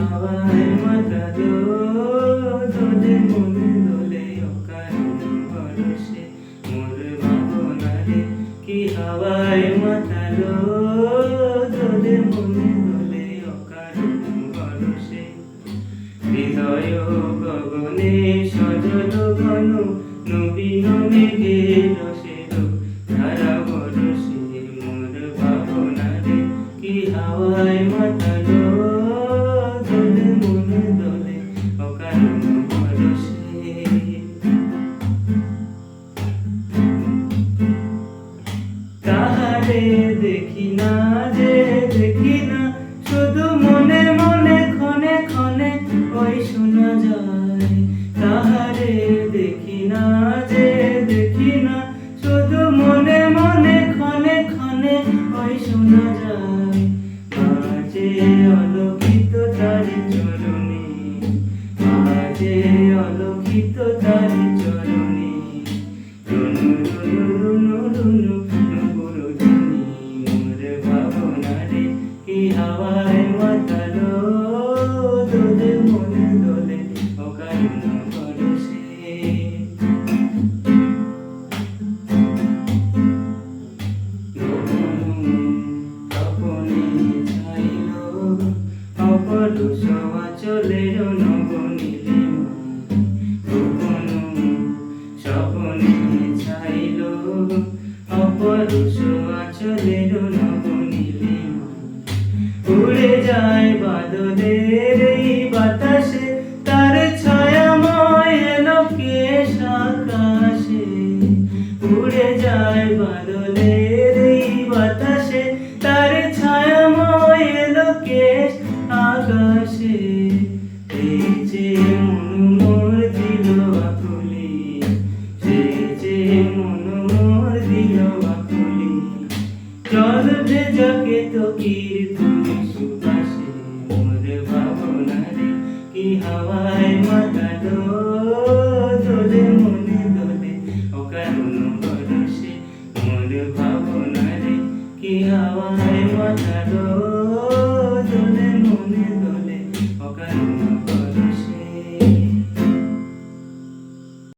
হাওয়ায় মাতালো দোলে মনে দোলে অকারণ ভরসে মোর ভাবনারে কি হাওয়ায় মাতালো দোলে মনে দোলে অকারণ ভরসে হৃদয় গগনে সজল ঘন নবীন মেঘের রসের ধারা বরসে মোর ভাবনারে কি হাওয়ায় মাতালো দোলে মনে দোলে অকারণ ভরসে তাহারে দেখি না যে দেখি না শুধু মনে মনে ক্ষণে ক্ষণে ওই শোনা যায় তাহারে দেখি না যে দেখি না শুধু মনে মনে ক্ষণে ক্ষণে ওই শোনা যায় মাঝে অলৌকিত তারি চরণে মাঝে অলৌকিত তারি চরণে রুনু রুনু রুনু রুনু গুরুধনি মোর ভাবনারে কি হাওয়ায় মাতালো দোলে মনে দোলে অকারণ ভরসে তপনে ছাইল অপরুষ আঁচলের নবনীলে গোপন স্বপনে ছাইল অপরুষ আঁচলের নবনীলে উড়ে যায় বাদলের এই বাতাসে তার ছায়াময় লোকেশ আকাশে উড়ে যায় বাদলের এই বাতাসে তার ছায়াময় লোকেশ আকাশে এই যে মন মোর দিল আকুলি সেই যে মন মোর দিল আকুলি জল ভেজাকে তো কীর্তনে সুবাসে মোর ভাবনারে কি হাওয়ায় মাতালো দোলে মনে দোলে অকারণ ভরসে মোর ভাবনারে কি হাওয়ায় মাতালো